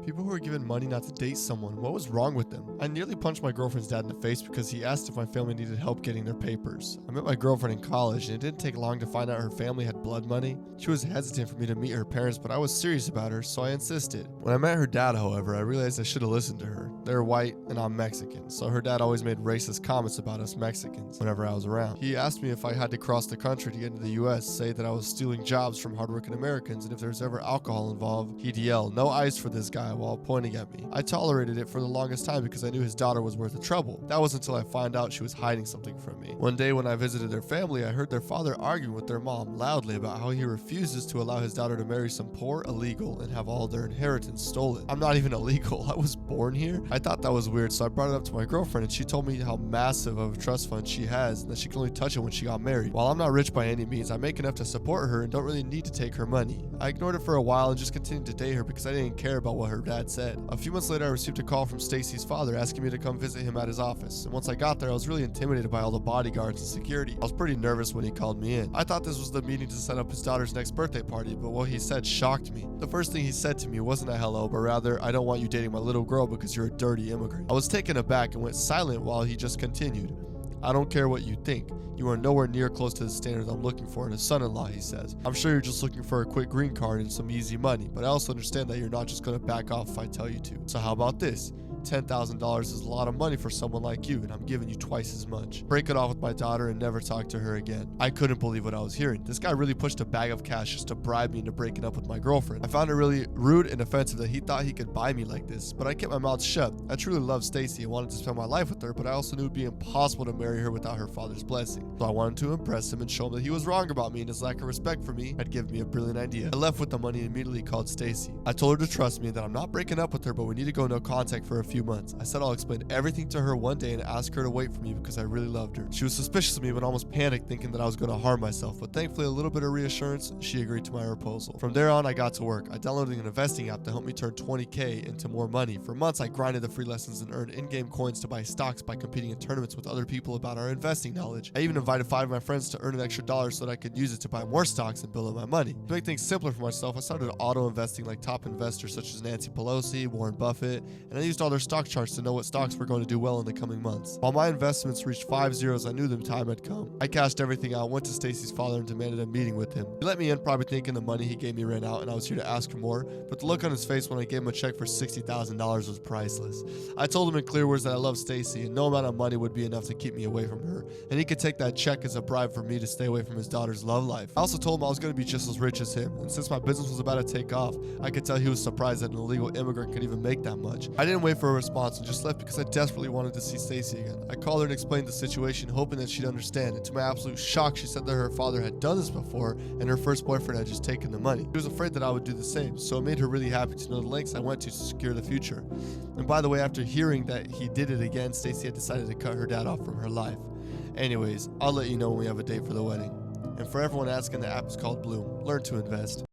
People who are given money not to date someone, what was wrong with them? I nearly punched my girlfriend's dad in the face because he asked if my family needed help getting their papers. I met my girlfriend in college and it didn't take long to find out her family had blood money. She was hesitant for me to meet her parents, but I was serious about her, so I insisted. When I met her dad, however, I realized I should have listened to her. They're white and I'm Mexican, so her dad always made racist comments about us Mexicans whenever I was around. He asked me if I had to cross the country to get into the US, say that I was stealing jobs from hardworking Americans, and if there's ever alcohol involved, he'd yell, "No ice for this guy," while pointing at me. I tolerated it for the longest time because I knew his daughter was worth the trouble. That was until I found out she was hiding something from me. One day when I visited their family, I heard their father arguing with their mom loudly about how he refuses to allow his daughter to marry some poor illegal and have all their inheritance stolen. I'm not even illegal. I was born here. I thought that was weird, so I brought it up to my girlfriend and she told me how massive of a trust fund she has and that she can only touch it when she got married. While I'm not rich by any means, I make enough to support her and don't really need to take her money. I ignored it for a while and just continued to date her because I didn't care about what her dad said. A few months later, I received a call from Stacy's father asking me to come visit him at his office, and once I got there, I was really intimidated by all the bodyguards and security. I was pretty nervous when he called me in. I thought this was the meeting to set up his daughter's next birthday party, but what he said shocked me. The first thing he said to me wasn't a hello, but rather, "I don't want you dating my little girl because you're a dirty immigrant." I was taken aback and went silent while he just continued. "I don't care what you think. You are nowhere near close to the standards I'm looking for in a son-in-law," he says. "I'm sure you're just looking for a quick green card and some easy money, but I also understand that you're not just going to back off if I tell you to. So how about this? $10,000 is a lot of money for someone like you, and I'm giving you twice as much. Break it off with my daughter and never talk to her again." I couldn't believe what I was hearing. This guy really pushed a bag of cash just to bribe me into breaking up with my girlfriend. I found it really rude and offensive that he thought he could buy me like this, but I kept my mouth shut. I truly loved Stacy and wanted to spend my life with her, but I also knew it would be impossible to marry her without her father's blessing. So I wanted to impress him and show him that he was wrong about me, and his lack of respect for me had given me a brilliant idea. I left with the money and immediately called Stacy. I told her to trust me, that I'm not breaking up with her, but we need to go no contact for a few months. I said I'll explain everything to her one day and ask her to wait for me because I really loved her. She was suspicious of me but almost panicked, thinking that I was going to harm myself, but thankfully a little bit of reassurance, she agreed to my proposal. From there on, I got to work. I downloaded an investing app to help me turn $20K into more money. For months, I grinded the free lessons and earned in-game coins to buy stocks by competing in tournaments with other people about our investing knowledge. I even invited 5 of my friends to earn an extra dollar so that I could use it to buy more stocks and build up my money. To make things simpler for myself, I started auto-investing like top investors such as Nancy Pelosi, Warren Buffett, and I used all their stock charts to know what stocks were going to do well in the coming months. While my investments reached 5 zeros, I knew the time had come. I cashed everything out, went to Stacy's father and demanded a meeting with him. He let me in, probably thinking the money he gave me ran out and I was here to ask for more, but the look on his face when I gave him a check for $60,000 was priceless. I told him in clear words that I loved Stacy and no amount of money would be enough to keep me away from her, and he could take that check as a bribe for me to stay away from his daughter's love life. I also told him I was going to be just as rich as him, and since my business was about to take off, I could tell he was surprised that an illegal immigrant could even make that much. I didn't wait for a response and just left because I desperately wanted to see Stacy again. I called her and explained the situation, hoping that she'd understand, and to my absolute shock, she said that her father had done this before and her first boyfriend had just taken the money. She was afraid that I would do the same, so it made her really happy to know the lengths I went to secure the future. And by the way, after hearing that he did it again, Stacy had decided to cut her dad off from her life. Anyways, I'll let you know when we have a date for the wedding. And for everyone asking, the app is called Bloom. Learn to invest.